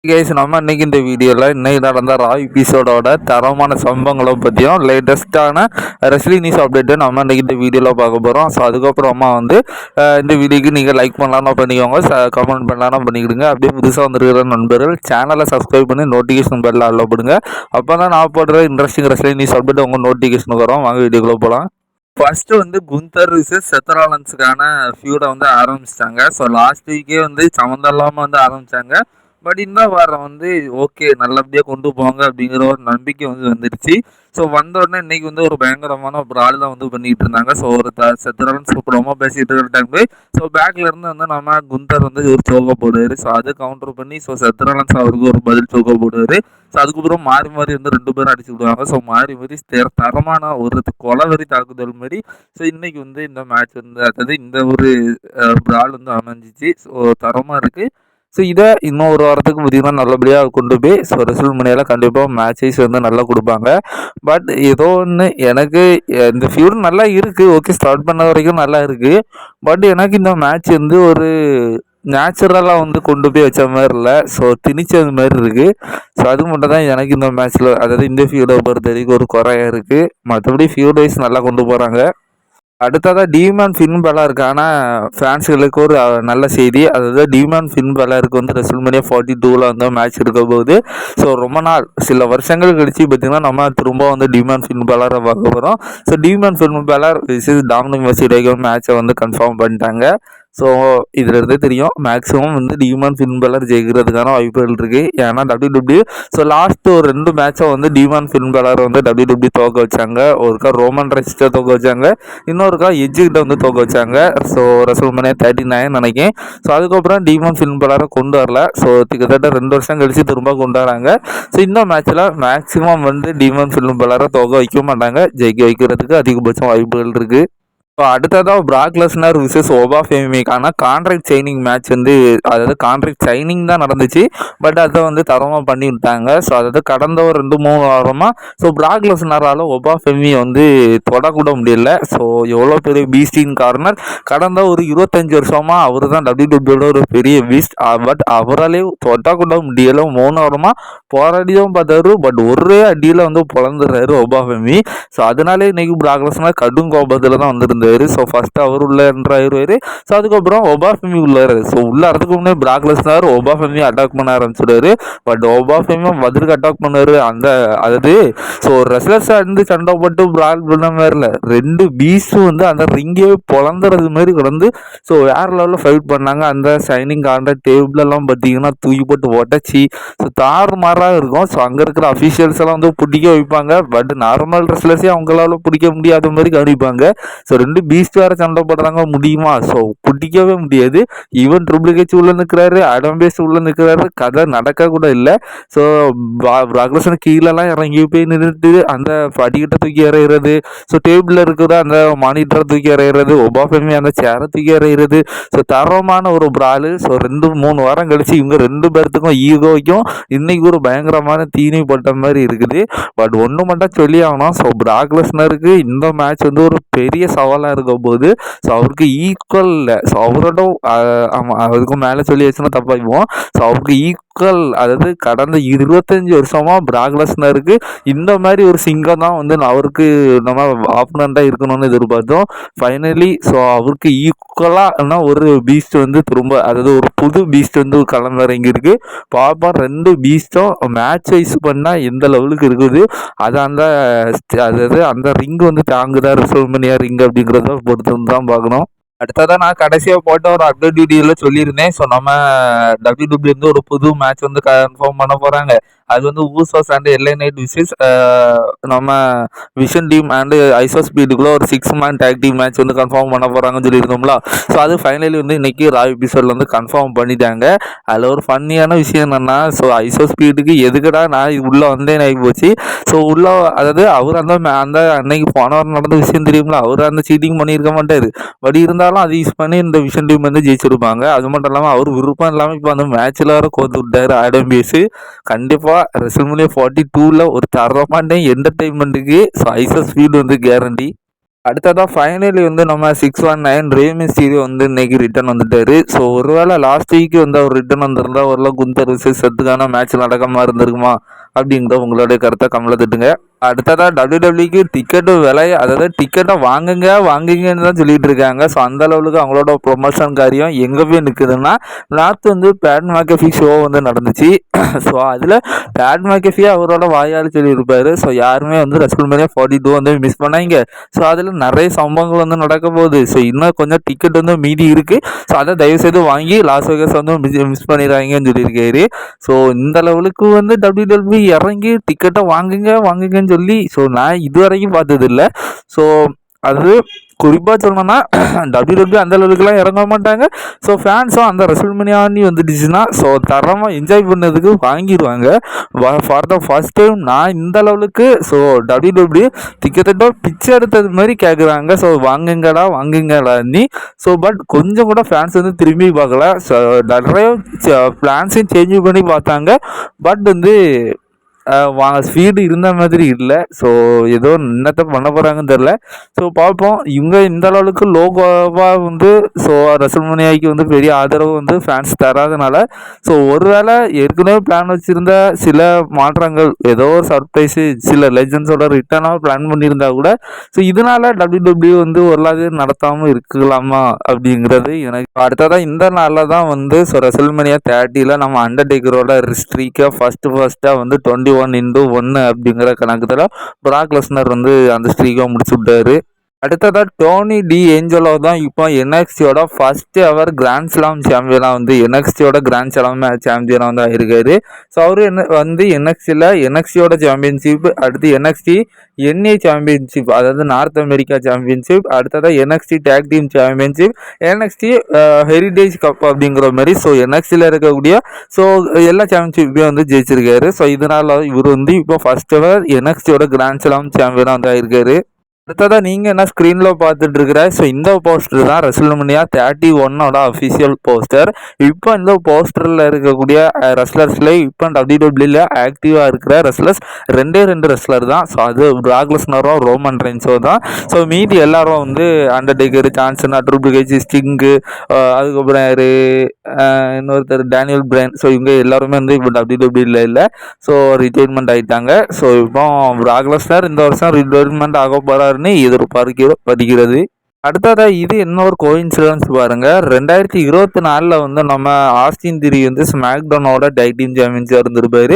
Guys, நம்ம இன்னைக்கு இந்த வீடியோவில் இன்னைக்கு நடந்த ரா எபிசோடோட தரமான சம்பவங்களை பற்றியும் லேட்டஸ்ட்டான ரெஸ்லிங் நியூஸ் அப்டேட்டு நம்ம இன்னைக்கு இந்த வீடியோவில் பார்க்க போகிறோம். ஸோ அதுக்கப்புறமா இந்த வீடியோக்கு நீங்கள் லைக் பண்ணலாம்னா பண்ணிக்கோங்க, கமெண்ட் பண்ணலாம்னா பண்ணிக்கிடுங்க. அப்படியே புதுசாக வந்துருக்கிற நண்பர்கள் சேனலை சப்ஸ்கிரைப் பண்ணி நோட்டிஃபிகேஷன் பெல்ல அலோவ் பண்ணுங்க. அப்போ தான் நான் போடுற இன்ட்ரெஸ்டிங் ரெஸ்லிங் நியூஸ் அப்டேட் உங்கள் நோட்டிஃபிகேஷனுக்கு வரும். வாங்க வீடியோக்குள்ளே போகலாம். ஃபர்ஸ்ட் குந்தர் விசஸ் செத்ராலன்ஸுக்கான ஃபியூடை ஆரம்பிச்சிட்டாங்க. ஸோ லாஸ்ட் வீக்கே சம்மந்தம் இல்லாமல் ஆரம்பித்தாங்க. பட் இந்த வாரம் ஓகே நல்லபடியாக கொண்டு போவாங்க அப்படிங்கிற ஒரு நம்பிக்கை வந்துடுச்சு. ஸோ வந்த உடனே இன்னைக்கு ஒரு பயங்கரமான ஒரு ஆள் தான் பண்ணிட்டு இருந்தாங்க. ஸோ ஒரு செத்துரன்ஸ் ரொம்ப பேசிட்டு இருக்கிற டைம் ஸோ பேக்ல இருந்து நம்ம குந்தர் ஒரு சோகை போடுவார். ஸோ அது கவுண்டர் பண்ணி ஸோ செத்துரன்ஸ் அவருக்கு ஒரு பதில் சோகை போடுவார். ஸோ அதுக்கப்புறம் மாறி மாறி ரெண்டு பேரும் அடிச்சு விடுவாங்க. ஸோ மாறி மாறி தரமான ஒரு கொலவெறி தாக்குதல் மாதிரி ஸோ இன்னைக்கு இந்த மேட்ச் அதாவது இந்த ஒரு ஆள் அமைஞ்சிச்சு. ஸோ தரமாக இருக்குது. ஸோ இதை இன்னும் ஒரு வாரத்துக்கு பார்த்திங்கன்னா நல்லபடியாக கொண்டு போய் ஸோ ரெஸ்ல்மனியாவில் கண்டிப்பாக மேட்சஸ் நல்லா கொடுப்பாங்க. பட் ஏதோ ஒன்று எனக்கு இந்த ஃபியூர் நல்லா இருக்குது. ஓகே, ஸ்டார்ட் பண்ண வரைக்கும் நல்லா இருக்குது. பட் எனக்கு இந்த மேட்ச் ஒரு நேச்சுரலாக கொண்டு போய் வச்ச மாதிரி இல்லை. ஸோ திணிச்சது மாதிரி இருக்குது. ஸோ அது மட்டும் தான் எனக்கு இந்த மேட்ச்சில் அதாவது இந்த ஃபியூடை பொறுத்த வரைக்கும் ஒரு குறையாக இருக்குது. மற்றபடி ஃபியூட் வைஸ் நல்லா கொண்டு போகிறாங்க. அடுத்ததாக டீமான் ஃபின் பெலருக்கான ஃபேன்ஸுகளுக்கு ஒரு நல்ல செய்தி. அதாவது டீமான் ஃபின் பெலருக்கு ரெஸ்ல்மேனியா 42 மேட்ச் இருக்க போகுது. ஸோ ரொம்ப நாள் சில வருஷங்கள் கழிச்சு பார்த்திங்கன்னா நம்ம திரும்ப டீமான் ஃபின் பெலரை பார்க்க போகிறோம். ஸோ டீமான் ஃபின் பெலர் டாமினிக் மிஸ்டீரியோ மேட்சை கன்ஃபார்ம் பண்ணிட்டாங்க. ஸோ இதிலிருந்தே தெரியும் மேக்ஸிமம் டீமான் ஃபின் பெலர் ஜெயிக்கிறதுக்கான வாய்ப்புகள் இருக்குது. ஏன்னா WWE ஸோ லாஸ்ட் ஒரு 2 மேட்சை டீமான் ஃபின் பெலர் WWE தோக்க வச்சாங்க. ஒருக்கா ரோமன் ரெஸ்ட்டை தோக்க வச்சாங்க, இன்னொருக்கா எஜ்ஜுக்கிட்ட தோக்க வச்சாங்க. ஸோ ரெஸ்ல்மேனியா 39 நினைக்கிறேன். ஸோ அதுக்கப்புறம் டீமான் ஃபின் பெலரை கொண்டு வரல. ஸோ கிட்டத்தட்ட 2 வருஷம் கழிச்சு திரும்ப கொண்டு வராங்க. ஸோ இந்த மேட்ச்சில் மேக்ஸிமம் டீமான் ஃபின் பெலரை தோக்க வைக்க மாட்டாங்க. ஜெயிக்க வைக்கிறதுக்கு அதிகபட்சம் வாய்ப்புகள் இருக்குது. இப்போ அடுத்ததாக பிராக் Lesnar versus ஓபா ஃபேமிக்கான contract signing match அதாவது கான்ட்ராக்ட் சைனிங் தான் நடந்துச்சு. பட் அதை தரமாக பண்ணி விட்டாங்க. ஸோ அதாவது கடந்த ஒரு 2-3 வாரமாக ஸோ பிராக் லெஸ்னரால் ஓபா ஃபேமி தொடக்கூட முடியல. ஸோ எவ்வளோ பெரிய பீஸ்டின் கார்னர் கடந்த ஒரு 25 வருஷமாக அவர் தான் WWE ஒரு பெரிய பீஸ்ட். பட் அவராலே தொடக்கூட முடியலை. 3 வாரமாக போராடியும் பார்த்தாரு. பட் ஒரே அடியில் பிறந்துடுறாரு ஓபா ஃபேமி. ஸோ அதனாலே இன்னைக்கு பிராக் லெஸ்னர் கடும் கோபத்தில் தான் வந்திருந்தார். ஸோ ஃபர்ஸ்ட் அவர் உள்ள என்ட்ராயிருவாரு. ஸோ அதுக்கப்புறம் ஓபா ஃபேமி உள்ளாரு. ஸோ உள்ள வரதுக்கு முன்னே பிராக் லெஸ்னர் ஓபா ஃபேமி அட்டாக் பண்ண ஆரம்பிச்சிடுவாரு. பட் ஓபா ஃபேமி பதிலுக்கு அட்டாக் பண்ணுவாரு. அதாவது ஸோ ரெஸ்லர்ஸ் சண்டை போட்டு பிராக் பண்ண மாதிரி இல்லை, 2 பீஸும் அந்த ரிங்கே பொழந்துறது மாதிரி கிடந்து ஸோ வேற லெவலில் ஃபைட் பண்ணாங்க. அந்த சைனிங் கான்ட்ராக்ட் டேபிளெல்லாம் பார்த்தீங்கன்னா தூக்கி போட்டு உடச்சி ஸோ தாறுமாறாக இருக்கும். ஸோ அங்கே இருக்கிற அஃபீஷியல்ஸ் எல்லாம் பிடிக்க வைப்பாங்க. பட் நார்மல் ரெஸ்லர்ஸே அவங்களால பிடிக்க முடியாத மாதிரி கவனிப்பாங்க. ஸோ 2 பீஸ்ட் வேற சண்டை போடுறாங்க, முடியுமா? ஸோ பிடிக்கவே முடியாது. ஈவன் ட்ரிபிள் ஹெச் உள்ள நிற்கிறாரு, ஆடம் பேஸ் உள்ள நிற்கிறாரு, கதை நடக்க கூட இல்லை. ஸோ பிராக்லெஸ்னர் கீழெல்லாம் இறங்கி போய் நின்றுட்டு அந்த படிக்கிட்ட தூக்கி இறையிறது, ஸோ டேபிளில் இருக்கிற அந்த மானிட்டரை தூக்கி இறையிறது, ஒபா ஃபேமி அந்த சேரை தூக்கி இறையிறது. ஸோ தரமான ஒரு பிராலு. ஸோ 2-3 வாரம் கழிச்சு இவங்க 2 பேர்த்துக்கும் ஈகோய்க்கும் இன்னைக்கு ஒரு பயங்கரமான தீனி போட்ட மாதிரி இருக்குது. பட் ஒன்று மட்டும் சொல்லி ஆகணும். ஸோ பிராக்லெஸ்னருக்கு இந்த மேட்ச் ஒரு பெரிய சவாலாக இருக்க போது. ஸோ அவருக்கு ஈக்குவல் இல்லை. ஸோ அவரோட அவருக்கும் மேலே சொல்லி வச்சுன்னா தப்பாகிப்போம். ஸோ அவருக்கு ஈக்குவல், அதாவது கடந்த 25 வருஷமாக பிராக் லெஸ்னருக்கு இந்த மாதிரி ஒரு சிங்கம் தான் அவருக்கு நம்ம ஆப்பனண்ட்டாக இருக்கணும்னு எதிர்பார்த்தோம். ஃபைனலி ஸோ அவருக்கு ஈக்குவலாக ஒரு பீஸ்ட் திரும்ப, அதாவது ஒரு புது பீஸ்ட் களமிறங்கியிருக்கு. பாப்பா 2 பீஸ்டும் மேட்ச் வைஸ் பண்ணால் எந்த லெவலுக்கு இருக்குது. அதாவது அந்த ரிங் தாங்குதா ரெஸ்ல்மேனியா ரிங் அப்படிங்கிறத பொறுத்து தான் பார்க்கணும். அடுத்ததான் நான் கடைசியாக போட்ட ஒரு அப்டேட் வீடியோவில் சொல்லியிருந்தேன். ஸோ நம்ம WWE ஒரு புது மேட்ச் கன்ஃபார்ம் பண்ண போகிறாங்க. அது Usos and LA Knight versus நம்ம விஷன் டீம் அண்ட் ஐசோ ஸ்பீடுக்குள்ள ஒரு 6 man tag team match confirm பண்ண போகிறாங்கன்னு சொல்லியிருந்தோம்ல. ஸோ அது ஃபைனலி இன்னைக்கு ரா எபிசோடில் கன்ஃபார்ம் பண்ணிட்டாங்க. அதில் ஒரு ஃபன்னியான விஷயம் என்னென்னா, ஸோ ஐசோ ஸ்பீடுக்கு எதுக்கடா நான் உள்ளே வந்தேன் ஆகி போச்சு. ஸோ உள்ளே, அதாவது அவர் அந்த அன்னைக்கு போனவர் நடந்த விஷயம் தெரியுங்களா, அவர் அந்த சீட்டிங் பண்ணியிருக்க மாட்டார். பட் இருந்தாலும் அது யூஸ் பண்ணி இந்த விஷன் டீம் ஜெயிச்சிருப்பாங்க. அது மட்டும் இல்லாமல் அவர் விருப்பம் இல்லாமல் இப்போ அந்த மேட்ச்சில் வர கோத்து விட்டார் ஆடம் பேஸ். கண்டிப்பாக ரெஸ்ல்மேனியா 42ல் ஒரு தரமான என்டர்டைன்மெண்ட்டுக்கு ஸோ ஐசோ ஸ்பீடு கேரண்டி. அடுத்ததா ஃபைனலி வந்து நம்ம 619 ரே மிஸ்டீரியோ வந்து இன்னைக்கு ரிட்டர்ன் வந்துட்டாரு. ஸோ ஒருவேளை லாஸ்ட் வீக் வந்து அவர் ரிட்டர்ன் வந்திருந்தா ஒருவேளை குந்தர் விசஸ் செத்துக்கான மேட்ச் நடக்காம இருந்திருக்குமா அப்படிங்கிற உங்களுடைய கருத்தை கமல தட்டுங்க. அடுத்ததா டபிள்யூடபிள்யூக்கு டிக்கெட்டு விலை, அதாவது டிக்கெட்டை வாங்குங்க வாங்குங்கன்னு தான் சொல்லிட்டு இருக்காங்க. ஸோ அந்த அளவுக்கு அவங்களோட ப்ரொமோஷன் காரியம் எங்கே போய் நிற்குதுன்னா, லாஸ்ட் வந்து பேட் மேக்கஃபி ஷோ வந்து நடந்துச்சு. ஸோ அதில் பேட் மேக்கஃபி அவரோட வாயால் சொல்லியிருப்பாரு. ஸோ யாருமே வந்து ரெஸ்ல்மேனியா 42 வந்து மிஸ் பண்ணாங்க. ஸோ அதில் நிறைய சம்பவங்கள் வந்து நடக்க போகுது. ஸோ இன்னும் கொஞ்சம் டிக்கெட் வந்து மீதி இருக்குது. ஸோ அதை தயவுசெய்து வாங்கி லாஸ் வேகஸ் வந்து மிஸ் பண்ணிடுறாங்கன்னு சொல்லியிருக்காரு. ஸோ இந்த லெவலுக்கு வந்து டபிள்யூடபிள்யூ இறங்கி டிக்கெட்டை வாங்குங்க வாங்குங்கன்னு சொல்லி ஸோ நான் இதுவரைக்கும் பார்த்ததில்லை. ஸோ அது குறிப்பாக சொல்லணும்னா டபிள்யூடபிள்யூ அந்த அளவுக்குலாம் இறங்க மாட்டாங்க. ஸோ ஃபேன்ஸும் அந்த ரெஸ்ல்மேனியான்னு வந்துடுச்சுன்னா ஸோ தரமாக என்ஜாய் பண்ணதுக்கு வாங்கிடுவாங்க. ஃபார் த ஃபர்ஸ்ட் டைம் நான் இந்த லெவலுக்கு ஸோ டபிள்யூடபிள்யூ கிட்டத்தட்ட பிச்சை எடுத்தது மாதிரி கேட்குறாங்க. ஸோ வாங்குங்கடா வாங்குங்கடா நீ. ஸோ பட் கொஞ்சம் கூட ஃபேன்ஸ் வந்து திரும்பி பார்க்கல. ஸோ நிறைய பிளான்ஸையும் சேஞ்ச் பண்ணி பார்த்தாங்க. பட் வந்து ஸ்பீடு இருந்த மாதிரி இல்லை. ஸோ ஏதோ என்னத்தை பண்ண போகிறாங்கன்னு தெரில. ஸோ பார்ப்போம். இவங்க இந்த அளவுக்கு லோகோவாக வந்து ஸோ ரெஸ்ல்மேனியாவுக்கு வந்து பெரிய ஆதரவு வந்து ஃபேன்ஸ் தராதனால ஸோ ஒருவேளை ஏற்கனவே பிளான் வச்சுருந்த சில மாற்றங்கள் ஏதோ ஒரு சர்ப்ரைஸு சில லெஜண்ட்ஸோட ரிட்டர்னாக பிளான் பண்ணியிருந்தா கூட ஸோ இதனால் டபிள்யூடபிள்யூ வந்து ஓரளவு நடத்தாமல் இருக்கலாமா அப்படிங்கிறது எனக்கு. அடுத்ததான் இந்த நாளில் தான் வந்து ஸோ ரெஸ்ல்மேனியா 30 நம்ம அண்டர்டேக்கரோட ஸ்ட்ரீக்கை ஃபஸ்ட்டாக வந்து 21-1 அப்படிங்கிற கணக்குல பிராக் லெஸ்னர் வந்து அந்த ஸ்ட்ரீக்கை முடிச்சு விட்டாரு. அடுத்ததாக டோனி டி ஏஞ்சலோ தான் இப்போ என்எக்ஸ்டியோட ஃபர்ஸ்ட் எவர் கிராண்ட் ஸ்லாம் சாம்பியனாக வந்து என்எக்ஸ்டியோட கிராண்ட் ஸ்லாம் சாம்பியனாக வந்து ஆயிருக்காரு. ஸோ அவரு வந்து என்எக்ஸ்டியோட சாம்பியன்ஷிப், அடுத்து என்எக்ஸ்டி என்ஏ சாம்பியன்ஷிப், அதாவது நார்த் அமெரிக்கா சாம்பியன்ஷிப், அடுத்ததாக NXT tag team championship, NXT heritage cup அப்படிங்கிற மாதிரி ஸோ என்எக்ஸ்டியில் இருக்கக்கூடிய ஸோ எல்லா சாம்பியன்ஷிப்பையும் வந்து ஜெயிச்சிருக்காரு. ஸோ இதனால் இவர் வந்து இப்போ ஃபர்ஸ்ட் எவர் என்எக்ஸ்டியோட கிராண்ட் ஸ்லாம் சாம்பியனாக வந்து ஆயிருக்காரு. அடுத்ததாக நீங்கள் என்ன ஸ்க்ரீனில் பார்த்துட்டு இருக்கிற ஸோ இந்த போஸ்டர் தான் ரெஸ்ல்மேனியா 31 அஃபிஷியல் போஸ்டர். இப்போ இந்த போஸ்டரில் இருக்கக்கூடிய ரெஸ்லர்ஸில் இப்போ டபிள்யூடபிள்யூல ஆக்டிவாக இருக்கிற ரெஸ்லர்ஸ் 2 ரெஸ்லர் தான். ஸோ அது பிராக் லெஸ்னரும் ரோமன் ரெயின்ஸோ தான். ஸோ மீதி எல்லாரும் வந்து அண்டர்டேக்கர், ஜான்சன், ட்ரிபிள் ஹெச், ஸ்டிங்கு, அதுக்கப்புறம் யார் இன்னொருத்தர் டேனியல் பிரைன். ஸோ இவங்க எல்லாருமே வந்து இப்போ டபிள்யூடபிள்யூல இல்லை. ஸோ ரிட்டைர்மெண்ட் ஆகிட்டாங்க. ஸோ இப்போ பிராக் லெஸ்னர் இந்த வருஷம் ரிட்டைர்மெண்ட் ஆக போகிறாருன்னு எதிர்பார்க்கப்படுகிறது. அடுத்ததாக இது இன்னொரு கோஇன்சிடன்ஸ் பாருங்கள். 2024 வந்து நம்ம ஆஸ்டின் திரி வந்து ஸ்மாக்டவுனோட டைட்டின் சாம்பியன்ஸாக இருந்திருப்பாரு.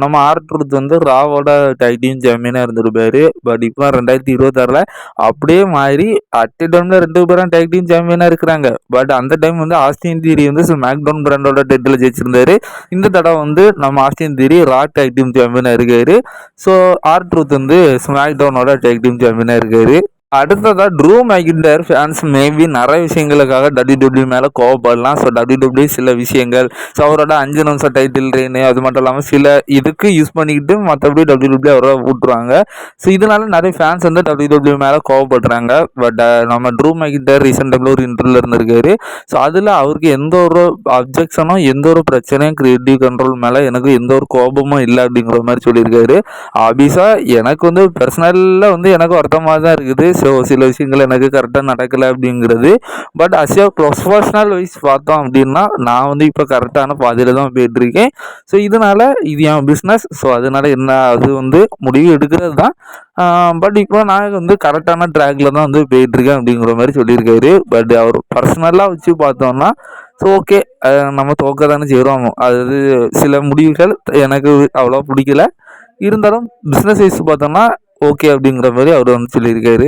நம்ம ஆர்ட்ருத் வந்து ராவோட டைட்டின் சாம்பியனாக இருந்திருப்பாரு. பட் இப்போ 2026 அப்படியே மாறி அட் டைமில் 2 பேரும் டைட்டின் சாம்பியனாக இருக்கிறாங்க. பட் அந்த டைம் வந்து ஆஸ்டின் திரி வந்து ஸ்மாக்டவுன் பிராண்டோட டைட்டில் ஜெயிச்சிருந்தாரு. இந்த தடவை வந்து நம்ம ஆஸ்டின் திரி ரா டைட்டின் சாம்பியனாக இருக்காரு. ஸோ ஆர்ட்ருத் வந்து ஸ்மாக்டவுனோட டைட்டின் சாம்பியனாக இருக்காரு. அடுத்ததாக ட்ரூ மேக்கின்டயர் ஃபேன்ஸ் மேபி நிறைய விஷயங்களுக்காக டபிள்யூடபிள்யூ மேலே கோவப்படலாம். ஸோ டபிள்யூடபிள்யூ சில விஷயங்கள் ஸோ அவரோட 5 நிமிஷம் டைட்டில் ரெயின் அது மட்டும் இல்லாமல் சில இதுக்கு யூஸ் பண்ணிக்கிட்டு மற்றபடி டபிள்யூடபிள்யூ அவரை விட்டுருவாங்க. ஸோ இதனால நிறைய ஃபேன்ஸ் வந்து டபிள்யூடபிள்யூ மேலே கோவப்படுறாங்க. பட் நம்ம ட்ரூ மேக்கின்டயர் ரீசெண்ட் டைமில் ஒரு இன்டர்வியூவில் இருந்திருக்காரு. ஸோ அதில் அவருக்கு எந்த ஒரு அப்ஜெக்ஷனும் எந்த ஒரு பிரச்சனையும் கிரியேட்டிவ் கண்ட்ரோல் மேலே எனக்கு எந்த ஒரு கோபமும் இல்லை அப்படிங்கிற மாதிரி சொல்லியிருக்காரு. ஆபியஸாக எனக்கு வந்து பர்சனலில் வந்து எனக்கு வருத்தமாக தான் இருக்குது. ஸோ சில விஷயங்கள் எனக்கு கரெக்டாக நடக்கலை அப்படிங்கிறது. But as a professional wise பார்த்தோம் அப்படின்னா நான் வந்து இப்போ கரெக்டான பாதையில் தான் போயிட்டுருக்கேன். ஸோ இதனால் இது என் பிஸ்னஸ். ஸோ அதனால் என்ன அது வந்து முடிவு எடுக்கிறது தான். பட் இப்போ நான் வந்து கரெக்டான ட்ராக்கில் தான் வந்து போயிட்டுருக்கேன் அப்படிங்கிற மாதிரி சொல்லியிருக்காரு. பட் அவர் பர்சனலாக வச்சு பார்த்தோம்னா ஸோ ஓகே நம்ம தோக்க தானே செய்கிறோம். அதாவது சில முடிவுகள் எனக்கு அவ்வளோ பிடிக்கல. இருந்தாலும் பிஸ்னஸ் வைஸ் பார்த்தோம்னா ஓகே அப்படிங்கிற மாதிரி அவர் வந்து சொல்லியிருக்காரு.